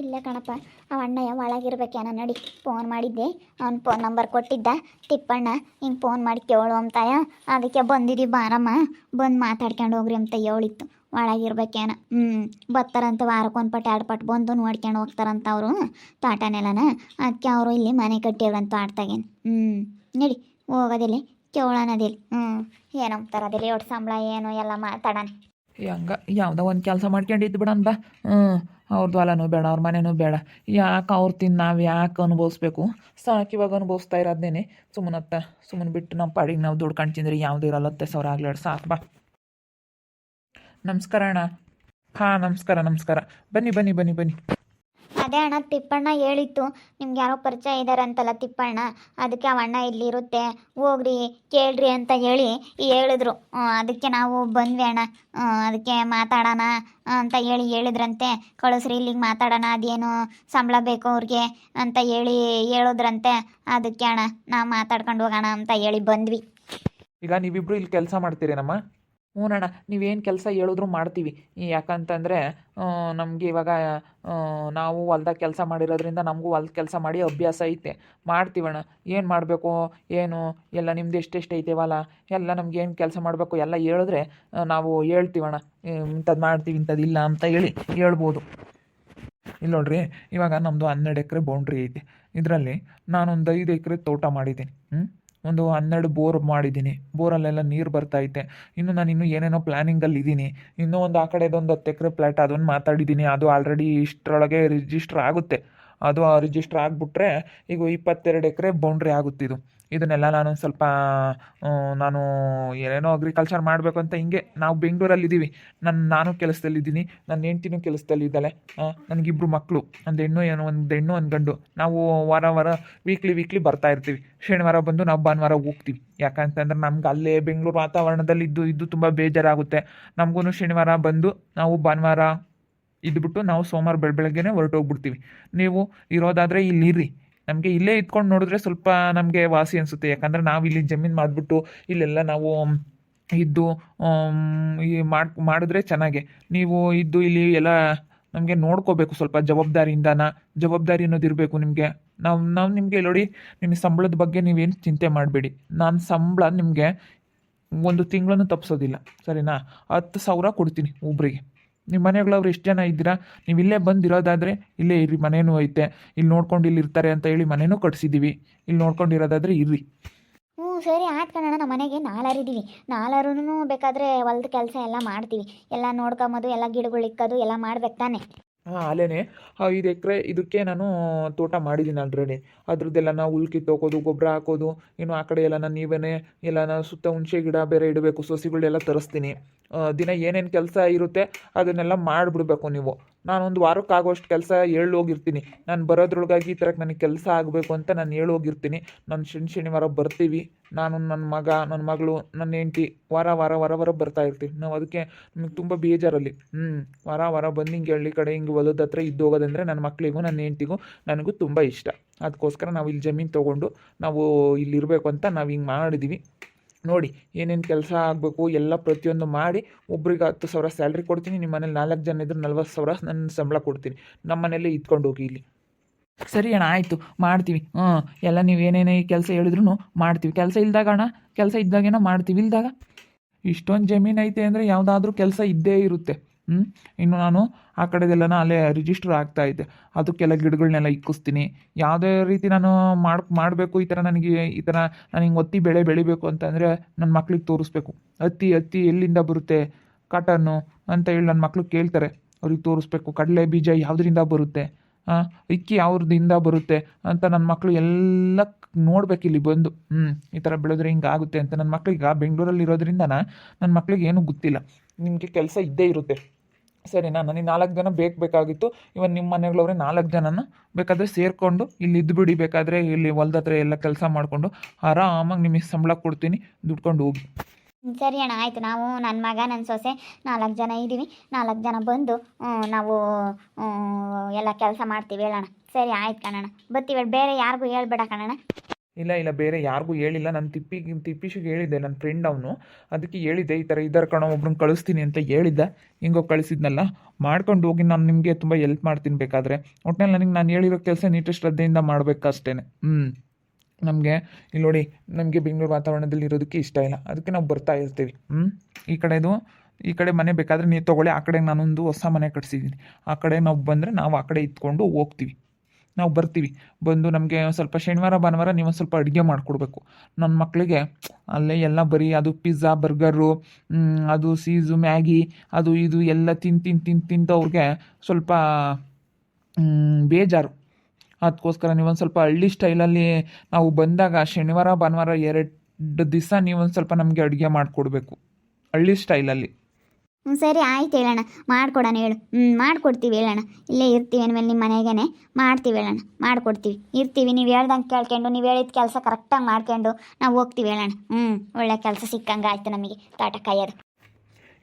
ಇಲ್ಲ ಕಣಪ್ಪ, ಅವ ಅಣ್ಣಯ್ಯ ಒಳಗಿರ್ಬೇಕೇನ. ನಡಿ, ಫೋನ್ ಮಾಡಿದ್ದೆ, ಅವ್ನು ಫೋನ್ ನಂಬರ್ ಕೊಟ್ಟಿದ್ದ ತಿಪ್ಪಣ್ಣ. ಹಿಂಗೆ ಫೋನ್ ಮಾಡಿ ಕೇಳು ಅಂತಾಯ. ಅದಕ್ಕೆ ಬಂದಿದ್ದೀವಿ ಬಾರಮ್ಮ, ಬಂದು ಮಾತಾಡ್ಕೊಂಡು ಹೋಗ್ರಿ ಅಂತ ಹೇಳಿತ್ತು. ಒಳಗಿರ್ಬೇಕೇನ. ಬರ್ತಾರಂತ ವಾರಕ್ಕೊಂದು ಪಟ್ಟು 2 ಪಟ್ಟು ಬಂದು ನೋಡ್ಕೊಂಡು ಹೋಗ್ತಾರಂತ ಅವರು ತೋಟನೆಲ್ಲನ. ಅದಕ್ಕೆ ಅವರು ಇಲ್ಲಿ ಮನೆ ಕಟ್ಟಿವ್ರಂತ ಆಡ್ತಾಗೇನು. ನಡಿ ಹೋಗೋದಿಲ್ಲ, ಕೇಳೋಣದಿಲ್ಲ. ಏನಂತಾರೆ ಅದಿಲ್ಲ, ಒಟ್ಟು ಸಂಬಳ ಏನು ಎಲ್ಲ ಮಾತಾಡೋಣ. ಹಂಗ ಯಾವುದೋ ಒಂದು ಕೆಲಸ ಮಾಡ್ಕೊಂಡಿದ್ದು ಬಿಡೋಣ ಬಾ. ಅವ್ರದ್ದು ಹೊಲನೂ ಬೇಡ, ಅವ್ರ ಮನೆಯೂ ಬೇಡ. ಯಾಕೆ ಅವ್ರು ತಿನ್ನು ನಾವು ಯಾಕೆ ಅನುಭವಿಸ್ಬೇಕು? ಸಾಕಿವಾಗ ಅನುಭವಿಸ್ತಾ ಇರೋದೇನೆ. ಸುಮ್ಮನೆ ಬಿಟ್ಟು ನಮ್ಮ ಪಾಡಿಗೆ ನಾವು ದುಡ್ಕೊಂಡು ತಿಂದ್ರೆ ಯಾವುದೂ ಇರಲ್ಲ. 10,000 ಆಗಲಿ, 2 ಸಾಕು ಬಾ. ನಮಸ್ಕಾರ ಅಣ್ಣ. ಹಾಂ, ನಮಸ್ಕಾರ. ಬನ್ನಿ. ಅದೇ ಅಣ್ಣ, ತಿಪ್ಪಣ್ಣ ಹೇಳಿತ್ತು ನಿಮ್ಗೆ ಯಾರೋ ಪರಿಚಯ ಇದ್ದಾರೆ ಅಂತಲ್ಲ ತಿಪ್ಪಣ್ಣ. ಅದಕ್ಕೆ ಅವ ಅಣ್ಣ ಇಲ್ಲಿರುತ್ತೆ, ಹೋಗ್ರಿ ಕೇಳ್ರಿ ಅಂತ ಹೇಳಿದ್ರು. ಅದಕ್ಕೆ ನಾವು ಬಂದ್ವಿ ಅಣ್ಣ. ಅದಕ್ಕೆ ಮಾತಾಡೋಣ ಅಂತ ಹೇಳಿದ್ರಂತೆ. ಕಳಿಸ್ರಿ ಇಲ್ಲಿಗೆ ಮಾತಾಡೋಣ, ಅದೇನು ಸಂಬಳ ಬೇಕು ಅವ್ರಿಗೆ ಅಂತ ಹೇಳಿದ್ರಂತೆ. ಅದಕ್ಕೆ ಅಣ್ಣ ನಾವು ಮಾತಾಡ್ಕೊಂಡು ಹೋಗೋಣ ಅಂತ ಹೇಳಿ ಬಂದ್ವಿ. ಈಗ ನೀವಿಬ್ರು ಇಲ್ಲಿ ಕೆಲಸ ಮಾಡ್ತೀರೇನಮ್ಮ? ಹ್ಞೂನಣ್ಣ, ನೀವೇನು ಕೆಲಸ ಹೇಳಿದ್ರು ಮಾಡ್ತೀವಿ. ಯಾಕಂತಂದರೆ ನಮಗೆ ಇವಾಗ ನಾವು ಹೊಲ್ದಾಗ ಕೆಲಸ ಮಾಡಿರೋದ್ರಿಂದ ನಮಗೂ ಹೊಲ್ದ ಕೆಲಸ ಮಾಡಿ ಅಭ್ಯಾಸ ಐತೆ. ಮಾಡ್ತೀವಣ್ಣ. ಏನು ಮಾಡಬೇಕು ಏನು ಎಲ್ಲ ನಿಮ್ದು ಎಷ್ಟೆಷ್ಟು ಐತೆ ಹೊಲ ಎಲ್ಲ ನಮ್ಗೆ ಏನು ಕೆಲಸ ಮಾಡಬೇಕು ಎಲ್ಲ ಹೇಳಿದ್ರೆ ನಾವು ಹೇಳ್ತೀವಣ್ಣ. ಇಂಥದ್ದು ಮಾಡ್ತೀವಿ, ಇಂಥದ್ದು ಇಲ್ಲ ಅಂತ ಹೇಳ್ಬೋದು. ಇಲ್ಲಿ ನೋಡ್ರಿ, ಇವಾಗ ನಮ್ಮದು 12 ಎಕರೆ ಬೌಂಡ್ರಿ ಐತೆ. ಇದರಲ್ಲಿ ನಾನೊಂದು 5 ಎಕರೆ ತೋಟ ಮಾಡಿದ್ದೀನಿ. ಒಂದು 12 ಬೋರ್ ಮಾಡಿದ್ದೀನಿ. ಬೋರಲ್ಲೆಲ್ಲ ನೀರು ಬರ್ತೈತೆ. ನಾನು ಏನೇನೋ ಪ್ಲ್ಯಾನಿಂಗಲ್ಲಿ ಇದ್ದೀನಿ. ಇನ್ನೂ ಒಂದು ಆ ಕಡೆದೊಂದು 10 ಎಕರೆ ಪ್ಲ್ಯಾಟ್ ಅದನ್ನು ಮಾತಾಡಿದ್ದೀನಿ. ಅದು ಆಲ್ರೆಡಿ ಇಷ್ಟರೊಳಗೆ ರಿಜಿಸ್ಟ್ರ್ ಆಗುತ್ತೆ. ಅದು ರಿಜಿಸ್ಟ್ರ್ ಆಗಿಬಿಟ್ರೆ ಈಗ 22 ಎಕರೆ ಬೌಂಡ್ರಿ ಆಗುತ್ತಿದ್ದು. ಇದನ್ನೆಲ್ಲ ನಾನು ಏನೇನೋ ಅಗ್ರಿಕಲ್ಚರ್ ಮಾಡಬೇಕು ಅಂತ ಹಿಂಗೆ. ನಾವು ಬೆಂಗಳೂರಲ್ಲಿದ್ದೀವಿ. ನಾನು ಕೆಲಸದಲ್ಲಿದ್ದೀನಿ, ನನ್ನ ಹೆಂಡ್ತಿನೂ ಕೆಲಸದಲ್ಲಿದ್ದಾಳೆ. ನನಗಿಬ್ಬರು ಮಕ್ಕಳು, ಒಂದು ಹೆಣ್ಣು ಒಂದು ಗಂಡು. ನಾವು ವಾರ ವೀಕ್ಲಿ ಬರ್ತಾ ಇರ್ತೀವಿ. ಶನಿವಾರ ಬಂದು ನಾವು ಭಾನುವಾರ ಹೋಗ್ತೀವಿ. ಯಾಕಂತಂದ್ರೆ ನಮ್ಗೆ ಅಲ್ಲೇ ಬೆಂಗಳೂರು ವಾತಾವರಣದಲ್ಲಿ ಇದ್ದು ತುಂಬ ಬೇಜಾರಾಗುತ್ತೆ. ನಮಗೂ ಶನಿವಾರ ಬಂದು ನಾವು ಭಾನುವಾರ ಇದ್ಬಿಟ್ಟು ನಾವು ಸೋಮವಾರ ಬೆಳಗ್ಗೆನೇ ಹೊರಟೋಗ್ಬಿಡ್ತೀವಿ. ನೀವು ಇರೋದಾದರೆ ಇಲ್ಲಿರ್ರಿ. ನಮಗೆ ಇಲ್ಲೇ ಇದ್ಕೊಂಡು ನೋಡಿದ್ರೆ ಸ್ವಲ್ಪ ನಮಗೆ ವಾಸಿ ಅನಿಸುತ್ತೆ. ಯಾಕಂದರೆ ನಾವು ಇಲ್ಲಿ ಜಮೀನು ಮಾಡಿಬಿಟ್ಟು ಇಲ್ಲೆಲ್ಲ ನಾವು ಇದ್ದು ಮಾಡಿದ್ರೆ ಚೆನ್ನಾಗೆ. ನೀವು ಇದ್ದು ಇಲ್ಲಿ ಎಲ್ಲ ನಮಗೆ ನೋಡ್ಕೋಬೇಕು. ಸ್ವಲ್ಪ ಜವಾಬ್ದಾರಿ ಅನ್ನೋದು ಇರಬೇಕು ನಿಮಗೆ. ನಾವು ನಿಮಗೆ ನೋಡಿ, ನಿಮ್ಮ ಸಂಬಳದ ಬಗ್ಗೆ ನೀವೇನು ಚಿಂತೆ ಮಾಡಬೇಡಿ. ನಾನು ಸಂಬಳ ನಿಮಗೆ 1 ತಿಂಗಳನ್ನು ತಪ್ಪಿಸೋದಿಲ್ಲ, ಸರಿನಾ? 10,000 ಕೊಡ್ತೀನಿ ಒಬ್ರಿಗೆ. ನಿಮ್ಮ ಮನೆಗಳವ್ರು ಎಷ್ಟು ಜನ ಇದ್ದೀರಾ? ನೀವು ಇಲ್ಲೇ ಬಂದಿರೋದಾದರೆ ಇಲ್ಲೇ ಇರ್ರಿ. ಮನೇನೂ ಐತೆ, ಇಲ್ಲಿ ನೋಡ್ಕೊಂಡು ಇಲ್ಲಿ ಇರ್ತಾರೆ ಅಂತ ಹೇಳಿ ಮನೇನೂ ಕಟ್ಸಿದ್ದೀವಿ. ಇಲ್ಲಿ ನೋಡ್ಕೊಂಡಿರೋದಾದರೆ ಇರ್ರಿ. ಸರಿ ಆಯ್ತು ಕಣಣ್ಣ. ನಮ್ಮ ಮನೆಗೆ 4 ಇದ್ದೀವಿ. 4 ಬೇಕಾದರೆ ಹೊಲ್ದ ಕೆಲಸ ಎಲ್ಲ ಮಾಡ್ತೀವಿ. ಎಲ್ಲ ನೋಡ್ಕೊಂಬೋದು, ಎಲ್ಲ ಗಿಡಗಳು ಇಕ್ಕೋದು ಎಲ್ಲ ಮಾಡ್ಬೇಕು ತಾನೆ. ಅಲ್ಲೇ 5 ಎಕರೆ ಇದಕ್ಕೆ ನಾನು ತೋಟ ಮಾಡಿದ್ದೀನಿ ಆಲ್ರೆಡಿ. ಅದ್ರದ್ದೆಲ್ಲ ನಾವು ಹುಲ್ ಕಿತ್ತೋಕೋದು, ಗೊಬ್ಬರ ಹಾಕೋದು, ಇನ್ನು ಆ ಕಡೆ ಎಲ್ಲ ನೀವೇ ಎಲ್ಲ ಸುತ್ತ ಹುಣಸೆ ಗಿಡ ಬೇರೆ ಇಡಬೇಕು, ಸಸಿಗಳೆಲ್ಲ ತರಿಸ್ತೀನಿ. ದಿನ ಏನೇನು ಕೆಲಸ ಇರುತ್ತೆ ಅದನ್ನೆಲ್ಲ ಮಾಡಿಬಿಡ್ಬೇಕು ನೀವು. ನಾನೊಂದು ವಾರಕ್ಕಾಗೋಷ್ಟು ಕೆಲಸ ಹೋಗಿರ್ತೀನಿ. ನಾನು ಬರೋದ್ರೊಳಗಾಗಿ ಈ ಥರಕ್ಕೆ ನನಗೆ ಕೆಲಸ ಆಗಬೇಕು ಅಂತ ನಾನು ಹೋಗಿರ್ತೀನಿ. ನಾನು ಶನಿವಾರ ಬರ್ತೀವಿ. ನಾನು ನನ್ನ ಮಗಳು ನನ್ನ ಹೆಂಡ್ತಿ ವಾರ ಬರ್ತಾ ಇರ್ತೀವಿ. ನಾವು ಅದಕ್ಕೆ ನಮಗೆ ತುಂಬ ಬೇಜಾರಲ್ಲಿ. ವಾರ ಬಂದು ಹಿಂಗೆ ಹಳ್ಳಿ ಕಡೆ ಹಿಂಗೆ ಹೊಲದ ಹತ್ರ ಇದ್ದು ಹೋಗೋದಂದರೆ ನನ್ನ ಮಕ್ಕಳಿಗೂ ನನ್ನ ಹೆಂಡ್ತಿಗೂ ನನಗೂ ತುಂಬ ಇಷ್ಟ. ಅದಕ್ಕೋಸ್ಕರ ನಾವು ಇಲ್ಲಿ ಜಮೀನು ತೊಗೊಂಡು ನಾವು ಇಲ್ಲಿರಬೇಕು ಅಂತ ನಾವು ಹಿಂಗೆ ಮಾಡಿದ್ದೀವಿ. ನೋಡಿ ಏನೇನು ಕೆಲಸ ಆಗಬೇಕು ಎಲ್ಲ ಪ್ರತಿಯೊಂದು ಮಾಡಿ ಒಬ್ರಿಗೆ 10,000 ಸ್ಯಾಲ್ರಿ ಕೊಡ್ತೀನಿ. ನಿಮ್ಮ ಮನೇಲಿ 4 ಜನ ಇದ್ದರೆ 40,000 ನನ್ನ ಸಂಬಳ ಕೊಡ್ತೀನಿ. ನಮ್ಮ ಮನೇಲೇ ಇದ್ಕೊಂಡು ಹೋಗಿ ಇಲ್ಲಿ. ಸರಿ ಅಣ್ಣ, ಆಯಿತು, ಮಾಡ್ತೀವಿ. ಎಲ್ಲ ನೀವು ಏನೇನೇ ಕೆಲಸ ಹೇಳಿದ್ರು ಮಾಡ್ತೀವಿ. ಕೆಲಸ ಇಲ್ದಾಗ ಅಣ್ಣ, ಕೆಲಸ ಇದ್ದಾಗೇನೋ ಮಾಡ್ತೀವಿ. ಇಲ್ದಾಗ ಇಷ್ಟೊಂದು ಜಮೀನು ಐತೆ ಅಂದರೆ ಯಾವುದಾದ್ರೂ ಕೆಲಸ ಇದ್ದೇ ಇರುತ್ತೆ. ಇನ್ನು ನಾನು ಆ ಕಡೆದೆಲ್ಲ ಅಲ್ಲೇ ರಿಜಿಸ್ಟರ್ ಆಗ್ತಾಯಿದ್ದೆ. ಅದಕ್ಕೆಲ್ಲ ಗಿಡಗಳನ್ನೆಲ್ಲ ಇಕ್ಕಿಸ್ತೀನಿ. ಯಾವುದೇ ರೀತಿ ನಾನು ಮಾಡಬೇಕು ಈ ಥರ ನಾನು ಹಿಂಗೆ ಒತ್ತಿ ಬೆಳೆ ಬೆಳಿಬೇಕು ಅಂತಂದರೆ ನನ್ನ ಮಕ್ಳಿಗೆ ತೋರಿಸ್ಬೇಕು. ಹತ್ತಿ ಎಲ್ಲಿಂದ ಬರುತ್ತೆ, ಕಾಟನ್ನು ಅಂತ ಹೇಳಿ ನನ್ನ ಮಕ್ಳು ಕೇಳ್ತಾರೆ. ಅವ್ರಿಗೆ ತೋರಿಸ್ಬೇಕು. ಕಡಲೆ ಬೀಜ ಯಾವುದರಿಂದ ಬರುತ್ತೆ, ಇಕ್ಕಿ ಯಾವ್ದ್ರಿಂದ ಬರುತ್ತೆ ಅಂತ ನನ್ನ ಮಕ್ಕಳು ಎಲ್ಲ ನೋಡ್ಬೇಕು ಇಲ್ಲಿ ಬಂದು. ಈ ಥರ ಬೆಳೆದ್ರೆ ಹಿಂಗೆ ಆಗುತ್ತೆ ಅಂತ. ನನ್ನ ಮಕ್ಳಿಗೆ ಬೆಂಗಳೂರಲ್ಲಿ ಇರೋದ್ರಿಂದ ನನ್ನ ಮಕ್ಳಿಗೆ ಏನೂ ಗೊತ್ತಿಲ್ಲ. ನಿಮಗೆ ಕೆಲಸ ಇದ್ದೇ ಇರುತ್ತೆ, ಸರಿನಾ? ನನಗೆ 4 ಜನ ಬೇಕಾಗಿತ್ತು. ಇವನ್ ನಿಮ್ಮ ಮನೆಗಳವ್ರೆ 4 ಜನನ ಬೇಕಾದರೆ ಸೇರಿಕೊಂಡು ಇಲ್ಲಿ ಇದ್ದುಬಿಡಿ. ಬೇಕಾದರೆ ಇಲ್ಲಿ ಹೊಲ್ದ ಹತ್ರ ಎಲ್ಲ ಕೆಲಸ ಮಾಡಿಕೊಂಡು ಆರಾಮಾಗಿ ನಿಮಗೆ ಸಂಬಳ ಕೊಡ್ತೀನಿ, ದುಡ್ಕೊಂಡು ಹೋಗಿ. ಸರಿ ಅಣ್ಣ, ಆಯಿತು. ನಾವು ನನ್ನ ಮಗ ನನ್ನ ಸೊಸೆ 4 ಜನ ಇದ್ದೀವಿ. 4 ಜನ ಬಂದು ನಾವು ಎಲ್ಲ ಕೆಲಸ ಮಾಡ್ತೀವಿ. ಹೇಳೋಣ. ಸರಿ ಆಯ್ತು ಕಣಣ್ಣ, ಬರ್ತೀವಿ. ಬೇರೆ ಯಾರಿಗೂ ಹೇಳ್ಬೇಡ ಕಣಣ್ಣ. ಇಲ್ಲ ಇಲ್ಲ ಬೇರೆ ಯಾರಿಗೂ ಹೇಳಿಲ್ಲ. ನಾನು ತಿಪ್ಪೀಶಿಗೆ ಹೇಳಿದ್ದೆ, ನನ್ನ ಫ್ರೆಂಡ್ ಅವನು. ಅದಕ್ಕೆ ಹೇಳಿದ್ದೆ, ಈ ಥರ ಇದ್ದಾರೆ ಕಣೋ, ಒಬ್ರನ್ನ ಕಳಿಸ್ತೀನಿ ಅಂತ ಹೇಳಿದ್ದೆ. ಹಿಂಗೋ ಕಳಿಸಿದ್ನಲ್ಲ, ಮಾಡ್ಕೊಂಡು ಹೋಗಿ ನಾನು ನಿಮಗೆ ತುಂಬ ಹೆಲ್ಪ್ ಮಾಡ್ತೀನಿ ಬೇಕಾದರೆ. ಒಟ್ನಲ್ಲಿ ನನಗೆ ನಾನು ಹೇಳಿರೋ ಕೆಲಸ ನೀಟು ಶ್ರದ್ಧೆಯಿಂದ ಮಾಡಬೇಕು ಅಷ್ಟೇ. ನಮಗೆ ಇಲ್ಲಿ ನೋಡಿ, ನಮಗೆ ಬೆಂಗಳೂರು ವಾತಾವರಣದಲ್ಲಿ ಇರೋದಕ್ಕೆ ಇಷ್ಟ ಇಲ್ಲ, ಅದಕ್ಕೆ ನಾವು ಬರ್ತಾ ಇರ್ತೀವಿ. ಈ ಕಡೆ ಮನೆ ಬೇಕಾದರೆ ನೀವು ತೊಗೊಳ್ಳಿ, ಆ ಕಡೆ ನಾನೊಂದು ಹೊಸ ಮನೆ ಕಟ್ಸಿದ್ದೀನಿ, ಆ ಕಡೆ ನಾವು ಬಂದರೆ ನಾವು ಆ ಕಡೆ ಇತ್ಕೊಂಡು ಹೋಗ್ತೀವಿ. ನಾವು ಬರ್ತೀವಿ, ಬಂದು ನಮಗೆ ಸ್ವಲ್ಪ ಶನಿವಾರ ಭಾನುವಾರ ನೀವು ಒಂದು ಸ್ವಲ್ಪ ಅಡುಗೆ ಮಾಡಿಕೊಡ್ಬೇಕು. ನನ್ನ ಮಕ್ಕಳಿಗೆ ಅಲ್ಲೇ ಎಲ್ಲ ಬರೀ ಅದು ಪಿಜ್ಜಾ ಬರ್ಗರು, ಅದು ಸೀಸು ಮ್ಯಾಗಿ, ಅದು ಇದು ಎಲ್ಲ ತಿಂದು ಅವ್ರಿಗೆ ಸ್ವಲ್ಪ ಬೇಜಾರು. ಅದಕ್ಕೋಸ್ಕರ ನೀವೊಂದು ಸ್ವಲ್ಪ ಹಳ್ಳಿ ಸ್ಟೈಲಲ್ಲಿ ನಾವು ಬಂದಾಗ ಶನಿವಾರ ಭಾನುವಾರ 2 ದಿವಸ ನೀವೊಂದು ಸ್ವಲ್ಪ ನಮಗೆ ಅಡುಗೆ ಮಾಡಿಕೊಡ್ಬೇಕು ಹಳ್ಳಿ ಸ್ಟೈಲಲ್ಲಿ. ಸರಿ ಆಯ್ತು ಹೇಳೋಣ, ಮಾಡ್ಕೊಡೋಣ ಹೇಳು. ಮಾಡ್ಕೊಡ್ತೀವಿ ಹೇಳೋಣ. ಇಲ್ಲೇ ಇರ್ತೀವಿ ಅಂದಮೇಲೆ ನಿಮ್ಮ ಮನೆಗೇ ಮಾಡ್ತೀವಿ ಹೇಳೋಣ, ಮಾಡ್ಕೊಡ್ತೀವಿ. ಇರ್ತೀವಿ, ನೀವು ಹೇಳ್ದಂಗೆ ಕೇಳ್ಕೊಂಡು, ನೀವು ಹೇಳಿದ ಕೆಲಸ ಕರೆಕ್ಟಾಗಿ ಮಾಡ್ಕೊಂಡು ನಾವು ಹೋಗ್ತೀವಿ ಹೇಳೋಣ. ಒಳ್ಳೆ ಕೆಲಸ ಸಿಕ್ಕಂಗೆ ಆಯಿತು ನಮಗೆ ತೋಟ ಕಾಯೋದು.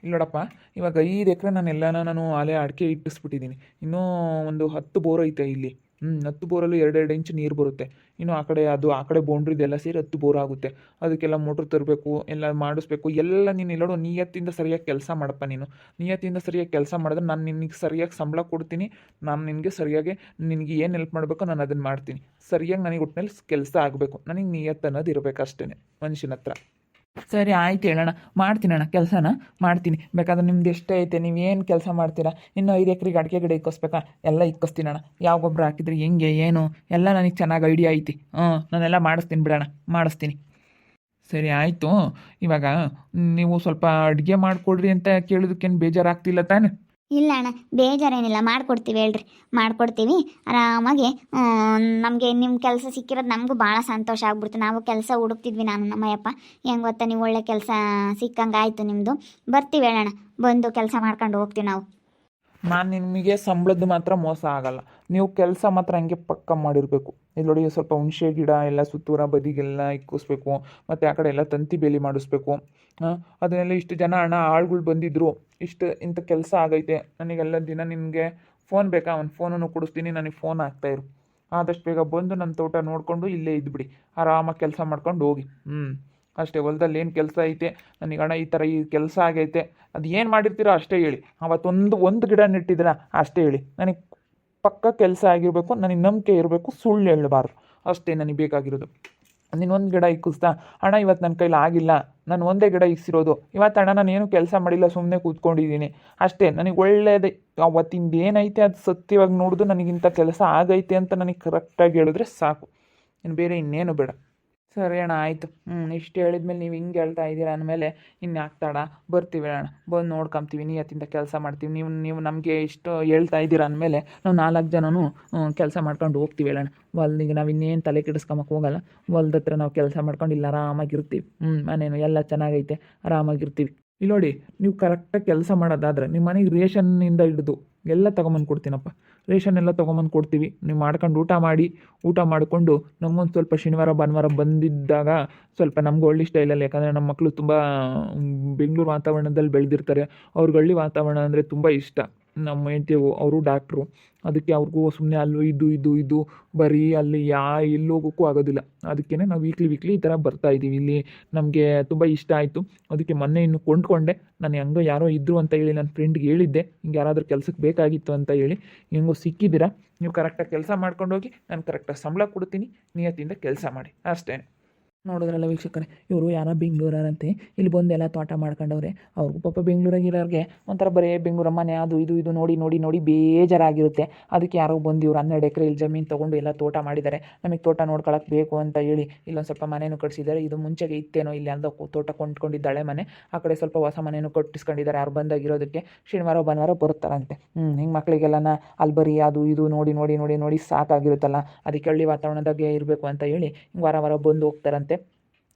ಇಲ್ಲ ನೋಡಪ್ಪ, ಇವಾಗ 5 ಎಕರೆ ನಾನು ಅಲೆ ಅಡಿಕೆ ಇಟ್ಟಿಸ್ಬಿಟ್ಟಿದ್ದೀನಿ. ಇನ್ನೂ ಒಂದು 10 ಬೋರ್ ಐತೆ ಇಲ್ಲಿ. 10 ಬೋರಲ್ಲೂ 2 ಇಂಚು ನೀರು ಬರುತ್ತೆ. ಇನ್ನು ಆ ಕಡೆ ಬೌಂಡ್ರಿದೆಲ್ಲ ಸೇರಿ 10 ಬೋರ್ ಆಗುತ್ತೆ. ಅದಕ್ಕೆಲ್ಲ ಮೋಟ್ರ್ ತರಬೇಕು, ಎಲ್ಲ ಮಾಡಿಸ್ಬೇಕು. ಎಲ್ಲ ನೀನು ಎಲ್ಲೋಡು ನಿಯತ್ತಿಂದ ಸರಿಯಾಗಿ ಕೆಲಸ ಮಾಡಪ್ಪ. ನೀನು ನಿಯತ್ತಿಂದ ಸರಿಯಾಗಿ ಕೆಲಸ ಮಾಡಿದ್ರೆ ನಾನು ನಿನಗೆ ಸರಿಯಾಗಿ ಸಂಬಳ ಕೊಡ್ತೀನಿ. ನಾನು ನಿನಗೆ ಸರಿಯಾಗಿ ನಿನಗೆ ಏನು ಹೆಲ್ಪ್ ಮಾಡಬೇಕೋ ನಾನು ಅದನ್ನು ಮಾಡ್ತೀನಿ. ಸರಿಯಾಗಿ ನನಗೆ ಒಟ್ಟಿನಲ್ಲಿ ಕೆಲಸ ಆಗಬೇಕು. ನನಗೆ ನಿಯತ್ತು ಅನ್ನೋದು ಇರಬೇಕು ಅಷ್ಟೇ ಮನುಷ್ಯನ ಹತ್ರ. ಸರಿ ಆಯ್ತು ಹೇಳೋಣ, ಮಾಡ್ತೀನಿ ಅಣ್ಣ, ಕೆಲಸನ ಮಾಡ್ತೀನಿ. ಬೇಕಾದ್ರೆ ನಿಮ್ದು ಎಷ್ಟೇ ಐತೆ, ನೀವೇನು ಕೆಲಸ ಮಾಡ್ತೀರಾ? ಇನ್ನೂ 5 ಎಕರೆಗೆ ಅಡಿಕೆ ಗಿಡ ಇಕ್ಕಿಸ್ಬೇಕಾ? ಎಲ್ಲ ಇಕ್ಕಿಸ್ತೀನಿ ಅಣ್ಣ. ಯಾವ ಗೊಬ್ಬರ ಹಾಕಿದ್ರೆ ಹೆಂಗೆ ಏನು ಎಲ್ಲ ನನಗೆ ಚೆನ್ನಾಗಿ ಐಡಿಯಾ ಐತಿ. ನಾನೆಲ್ಲ ಮಾಡಿಸ್ತೀನಿ ಬಿಡೋಣ, ಮಾಡಿಸ್ತೀನಿ. ಸರಿ ಆಯಿತು. ಇವಾಗ ನೀವು ಸ್ವಲ್ಪ ಅಡುಗೆ ಮಾಡಿಕೊಡ್ರಿ ಅಂತ ಕೇಳೋದಕ್ಕೇನು ಬೇಜಾರಾಗ್ತಿಲ್ಲ ತಾನೆ? ಇಲ್ಲ ಅಣ್ಣ, ಬೇಜಾರೇನಿಲ್ಲ, ಮಾಡ್ಕೊಡ್ತೀವಿ ಹೇಳ್ರಿ, ಮಾಡ್ಕೊಡ್ತೀವಿ ಆರಾಮಾಗಿ. ನಮಗೆ ನಿಮ್ಮ ಕೆಲಸ ಸಿಕ್ಕಿರೋದು ನಮಗೂ ಭಾಳ ಸಂತೋಷ ಆಗ್ಬಿಡ್ತು. ನಾವು ಕೆಲಸ ಹುಡುಕ್ತಿದ್ವಿ, ನಾನು ನಮ್ಮಯ್ಯಪ್ಪ. ಹೆಂಗೆ ಗೊತ್ತಾ, ನೀವು ಒಳ್ಳೆ ಕೆಲಸ ಸಿಕ್ಕಂಗೆ ಆಯಿತು ನಿಮ್ಮದು. ಬರ್ತೀವಿ ಹೇಳೋಣ, ಬಂದು ಕೆಲಸ ಮಾಡ್ಕೊಂಡು ಹೋಗ್ತೀವಿ ನಾವು. ನಾನು ನಿಮಗೆ ಸಂಬಳದ್ದು ಮಾತ್ರ ಮೋಸ ಆಗಲ್ಲ. ನೀವು ಕೆಲಸ ಮಾತ್ರ ಹಂಗೆ ಪಕ್ಕ ಮಾಡಿರಬೇಕು. ಇಲ್ಲಿ ನೋಡಿ, ಸ್ವಲ್ಪ ಹುಣಸೆ ಗಿಡ ಎಲ್ಲ ಸುತ್ತೂರ ಬದಿಗೆಲ್ಲ ಇಕ್ಕಿಸ್ಬೇಕು, ಮತ್ತು ಆ ಕಡೆ ಎಲ್ಲ ತಂತಿ ಬೇಲಿ ಮಾಡಿಸ್ಬೇಕು. ಅದನ್ನೆಲ್ಲ ಇಷ್ಟು ಜನ ಆಳುಗಳು ಬಂದಿದ್ದರು, ಇಂಥ ಕೆಲಸ ಆಗೈತೆ. ನನಗೆಲ್ಲ ದಿನ ನಿನಗೆ ಫೋನ್ ಬೇಕಾ? ಒಂದು ಫೋನನ್ನು ಕೊಡಿಸ್ತೀನಿ, ನನಗೆ ಫೋನ್ ಆಗ್ತಾಯಿರು. ಆದಷ್ಟು ಬೇಗ ಬಂದು ನನ್ನ ತೋಟ ನೋಡಿಕೊಂಡು ಇಲ್ಲೇ ಇದ್ಬಿಡಿ, ಆರಾಮಾಗಿ ಕೆಲಸ ಮಾಡ್ಕೊಂಡು ಹೋಗಿ. ಅಷ್ಟೇ. ಹೊಲದಲ್ಲಿ ಏನು ಕೆಲಸ ಐತೆ, ನನಗೆ ಈ ಥರ ಈ ಕೆಲಸ ಆಗೈತೆ, ಅದು ಏನು ಮಾಡಿರ್ತೀರೋ ಅಷ್ಟೇ ಹೇಳಿ. ಒಂದು ಗಿಡ ನೆಟ್ಟಿದ್ದೀರಾ ಅಷ್ಟೇ ಹೇಳಿ. ನನಗೆ ಪಕ್ಕ ಕೆಲಸ ಆಗಿರಬೇಕು, ನನಗೆ ನಂಬಿಕೆ ಇರಬೇಕು, ಸುಳ್ಳು ಹೇಳಬಾರ್ದು. ಅಷ್ಟೇ ನನಗೆ ಬೇಕಾಗಿರೋದು. ನೀನು ಒಂದು ಗಿಡ ಇಕ್ಕಿಸ್ತಾ, ಅಣ್ಣ ಇವತ್ತು ನನ್ನ ಕೈಲಿ ಆಗಿಲ್ಲ, ನಾನು ಒಂದೇ ಗಿಡ ಇಕ್ಸಿರೋದು, ಇವತ್ತು ಅಣ್ಣ ನಾನು ಏನು ಕೆಲಸ ಮಾಡಿಲ್ಲ, ಸುಮ್ಮನೆ ಕೂತ್ಕೊಂಡಿದ್ದೀನಿ ಅಷ್ಟೇ. ನನಗೆ ಒಳ್ಳೆಯದೇ ಅವತ್ತಿಂದ ಏನೈತೆ ಅದು ಸತ್ಯವಾಗಿ ನೋಡಿದು ನನಗಿಂಥ ಕೆಲಸ ಆಗೈತೆ ಅಂತ ನನಗೆ ಕರೆಕ್ಟಾಗಿ ಹೇಳಿದ್ರೆ ಸಾಕು. ಇನ್ನು ಬೇರೆ ಇನ್ನೇನು ಬೇಡ. ಸರಿ ಅಣ್ಣ, ಆಯಿತು. ಇಷ್ಟು ಹೇಳಿದ್ಮೇಲೆ ನೀವು ಹಿಂಗೆ ಹೇಳ್ತಾ ಇದ್ದೀರಾ ಅಂದಮೇಲೆ ಇನ್ಯಾಕೆ ತಡ, ಬರ್ತೀವಿ ಅಣ್ಣ, ಬಂದು ನೋಡ್ಕೊಂತೀವಿ, ನಿಯತ್ತಿಂದ ಕೆಲಸ ಮಾಡ್ತೀವಿ. ನೀವು ನಮಗೆ ಇಷ್ಟು ಹೇಳ್ತಾ ಇದ್ದೀರಾ ಅಂದಮೇಲೆ ನಾವು 4 ಜನನೂ ಕೆಲಸ ಮಾಡ್ಕೊಂಡು ಹೋಗ್ತೀವಿ ಅಣ್ಣ. ಹೊಲ್ದಿಗೆ ನಾವು ಇನ್ನೇನು ತಲೆ ಕೆಡಿಸ್ಕೊಂಬಕ್ಕೆ ಹೋಗಲ್ಲ. ಹೊಲ್ದ ಹತ್ರ ನಾವು ಕೆಲಸ ಮಾಡ್ಕೊಂಡು ಇಲ್ಲ ಆರಾಮಾಗಿರ್ತೀವಿ. ಮನೇನು ಎಲ್ಲ ಚೆನ್ನಾಗೈತೆ, ಆರಾಮಾಗಿರ್ತೀವಿ. ಇಲ್ಲಿ ನೋಡಿ, ನೀವು ಕರೆಕ್ಟಾಗಿ ಕೆಲಸ ಮಾಡೋದಾದರೆ ನಿಮ್ಮ ಮನೆಗೆ ರೇಷನ್ನಿಂದ ಹಿಡಿದು ಎಲ್ಲ ತೊಗೊಂಬಂದು ಕೊಡ್ತೀನಪ್ಪ. ರೇಷನ್ ಎಲ್ಲ ತೊಗೊಂಬಂದು ಕೊಡ್ತೀವಿ. ನೀವು ಮಾಡ್ಕೊಂಡು ಊಟ ಮಾಡಿಕೊಂಡು ನಮಗೊಂದು ಸ್ವಲ್ಪ ಶನಿವಾರ ಭಾನುವಾರ ಬಂದಿದ್ದಾಗ ಸ್ವಲ್ಪ ನಮ್ಗೆ ಹಳ್ಳಿ ಸ್ಟೈಲಲ್ಲಿ, ಯಾಕಂದರೆ ನಮ್ಮ ಮಕ್ಕಳು ತುಂಬ ಬೆಂಗಳೂರು ವಾತಾವರಣದಲ್ಲಿ ಬೆಳೆದಿರ್ತಾರೆ. ಅವ್ರಿಗೆ ಹಳ್ಳಿ ವಾತಾವರಣ ಅಂದರೆ ತುಂಬ ಇಷ್ಟ. ನಮ್ಮ ಹೆಂಡತಿ ಅವರು ಡಾಕ್ಟ್ರು, ಅದಕ್ಕೆ ಅವ್ರಿಗೂ ಸುಮ್ಮನೆ ಅಲ್ಲೂ ಇದು ಬರೀ ಅಲ್ಲಿ ಎಲ್ಲಿ ಹೋಗೋಕ್ಕೂ ಆಗೋದಿಲ್ಲ. ಅದಕ್ಕೇ ನಾವು ವೀಕ್ಲಿ ಈ ಥರ ಬರ್ತಾಯಿದ್ದೀವಿ. ಇಲ್ಲಿ ನಮಗೆ ತುಂಬ ಇಷ್ಟ ಆಯಿತು. ಅದಕ್ಕೆ ಮೊನ್ನೆ ಇನ್ನು ಕೊಂಡ್ಕೊಂಡೆ. ನಾನು ಹೆಂಗೋ ಯಾರೋ ಇದ್ದರು ಅಂತ ಹೇಳಿ ನನ್ನ ಫ್ರೆಂಡ್ಗೆ ಹೇಳಿದ್ದೆ, ಹಿಂಗೆ ಯಾರಾದರೂ ಕೆಲಸಕ್ಕೆ ಬೇಕಾಗಿತ್ತು ಅಂತ ಹೇಳಿ. ಹೆಂಗೋ ಸಿಕ್ಕಿದ್ದೀರಾ, ನೀವು ಕರೆಕ್ಟಾಗಿ ಕೆಲಸ ಮಾಡ್ಕೊಂಡೋಗಿ, ನಾನು ಕರೆಕ್ಟಾಗಿ ಸಂಬಳ ಕೊಡ್ತೀನಿ, ನಿಯತ್ತಿಂದ ಕೆಲಸ ಮಾಡಿ ಅಷ್ಟೇ. ನೋಡಿದ್ರಲ್ಲ ವೀಕ್ಷಕರೇ, ಇವರು ಯಾರೋ ಬೆಂಗಳೂರರಂತೆ ಇಲ್ಲಿ ಬಂದು ಎಲ್ಲ ತೋಟ ಮಾಡ್ಕೊಂಡವ್ರೆ. ಅವ್ರಿಗೂ ಪಾಪ ಬೆಂಗಳೂರಾಗಿರೋರಿಗೆ ಒಂಥರ ಬರೀ ಬೆಂಗಳೂರು ಮನೆ ಅದು ಇದು ನೋಡಿ ಬೇಜಾರಾಗಿರುತ್ತೆ. ಅದಕ್ಕೆ ಯಾರೋ ಬಂದು ಇವ್ರು 12 ಎಕರೆ ಇಲ್ಲಿ ಜಮೀನು ತೊಗೊಂಡು ಎಲ್ಲ ತೋಟ ಮಾಡಿದ್ದಾರೆ. ನಮಗೆ ತೋಟ ನೋಡ್ಕೊಳಕ್ಕೆ ಬೇಕು ಅಂತ ಹೇಳಿ ಇಲ್ಲೊಂದು ಸ್ವಲ್ಪ ಮನೆಯೂ ಕಟ್ಸಿದ್ದಾರೆ. ಇದು ಮುಂಚೆಗೆ ಇತ್ತೇನೋ ಇಲ್ಲಿ ಅಂದ ತೋಟ ಕೊಂಡ್ಕೊಂಡಿದ್ದಾಳೆ ಮನೆ, ಆ ಕಡೆ ಸ್ವಲ್ಪ ಹೊಸ ಮನೆಯೂ ಕಟ್ಟಿಸ್ಕೊಂಡಿದ್ದಾರೆ. ಯಾರು ಬಂದಾಗಿರೋದಕ್ಕೆ ಶನಿವಾರ ಭಾನುವಾರ ಬರುತ್ತಾರಂತೆ. ಹಿಂಗೆ ಮಕ್ಕಳಿಗೆಲ್ಲನ ಅಲ್ಲಿ ಬರೀ ಅದು ಇದು ನೋಡಿ ಸಾಕಾಗಿರುತ್ತಲ್ಲ. ಅದಕ್ಕೆ ಹಳ್ಳಿ ವಾತಾವರಣದಾಗೆ ಇರಬೇಕು ಅಂತ ಹೇಳಿ ಹಿಂಗೆ ವಾರ ಬಂದು ಹೋಗ್ತಾರಂತೆ.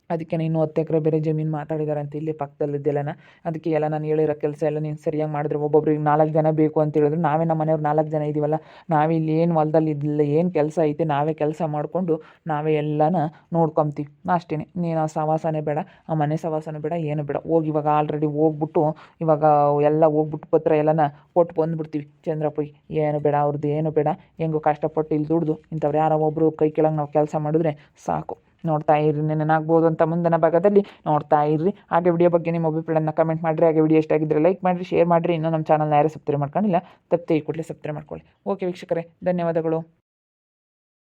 ಅದಕ್ಕೆ ಇನ್ನು 10 ಎಕರೆ ಬೇರೆ ಜಮೀನು ಮಾತಾಡಿದಾರಂತೆ ಇಲ್ಲಿ ಪಕ್ಕದಲ್ಲಿದ್ದೆಲ್ಲನ. ಅದಕ್ಕೆ ಎಲ್ಲ ನಾನು ಹೇಳಿರೋ ಕೆಲಸ ಎಲ್ಲ ನೀನು ಸರಿಯಾಗಿ ಮಾಡಿದ್ರೆ, ಒಬ್ಬೊಬ್ರಿಗೆ 4 ಜನ ಬೇಕು ಅಂತ ಹೇಳಿದ್ರು, ನಾವೇ ನಮ್ಮ ಮನೆಯವ್ರು 4 ಜನ ಇದ್ದೀವಲ್ಲ, ನಾವೇ ಇಲ್ಲಿ ಏನು ಹೊಲದಲ್ಲಿ ಇದ್ದಿಲ್ಲ, ಏನು ಕೆಲಸ ಐತೆ ನಾವೇ ಕೆಲಸ ಮಾಡಿಕೊಂಡು ನಾವೇ ಎಲ್ಲನ ನೋಡ್ಕೊತೀವಿ ಅಷ್ಟೇ. ನೀನು ಆ ಸವಾಸನೇ ಬೇಡ, ಆ ಮನೆ ಸವಾಸನೂ ಬೇಡ, ಏನು ಬೇಡ. ಹೋಗಿ ಇವಾಗ ಆಲ್ರೆಡಿ ಹೋಗ್ಬಿಟ್ಟು ಇವಾಗ ಎಲ್ಲ ಹೋಗ್ಬಿಟ್ಟು ಪತ್ರ ಎಲ್ಲನ ಕೊಟ್ಟು ಬಂದುಬಿಡ್ತೀವಿ ಚಂದ್ರಪ್ಪಗೆ. ಏನು ಬೇಡ, ಅವ್ರದ್ದು ಏನು ಬೇಡ, ಹೆಂಗೋ ಕಷ್ಟಪಟ್ಟು ಇಲ್ಲಿ ದುಡ್ದು ಇಂಥವ್ರು ಯಾರೋ ಒಬ್ಬರು ಕೈ ಕೆಳಗೆ ನಾವು ಕೆಲಸ ಮಾಡಿದ್ರೆ ಸಾಕು. ನೋಡ್ತಾ ಇರ್ರಿ ನೆನನಾಗ್ಬೋದು ಅಂತ ಮುಂದಿನ ಭಾಗದಲ್ಲಿ ನೋಡ್ತಾ ಇರ್ರಿ. ಹಾಗೆ ವಿಡಿಯೋ ಬಗ್ಗೆ ನಿಮ್ಮ ಅಭಿಪ್ರಾಯನ ಕಮೆಂಟ್ ಮಾಡಿರಿ. ಹಾಗೆ ವಿಡಿಯೋ ಇಷ್ಟ ಆಗಿದ್ದರೆ ಲೈಕ್ ಮಾಡಿರಿ, ಶೇರ್ ಮಾಡಿರಿ. ಇನ್ನೂ ನಮ್ಮ ಚಾನಲ್ನ ಯಾರೇ ಸಬ್ಸ್ಕ್ರೈಬ್ ಮಾಡ್ಕೊಂಡಿಲ್ಲ ತಪ್ಪದೆ ಈ ಕೂಡಲೇ ಸಬ್ಸ್ಕ್ರೈಬ್ ಮಾಡ್ಕೊಳ್ಳಿ. ಓಕೆ ವೀಕ್ಷಕರೇ, ಧನ್ಯವಾದಗಳು.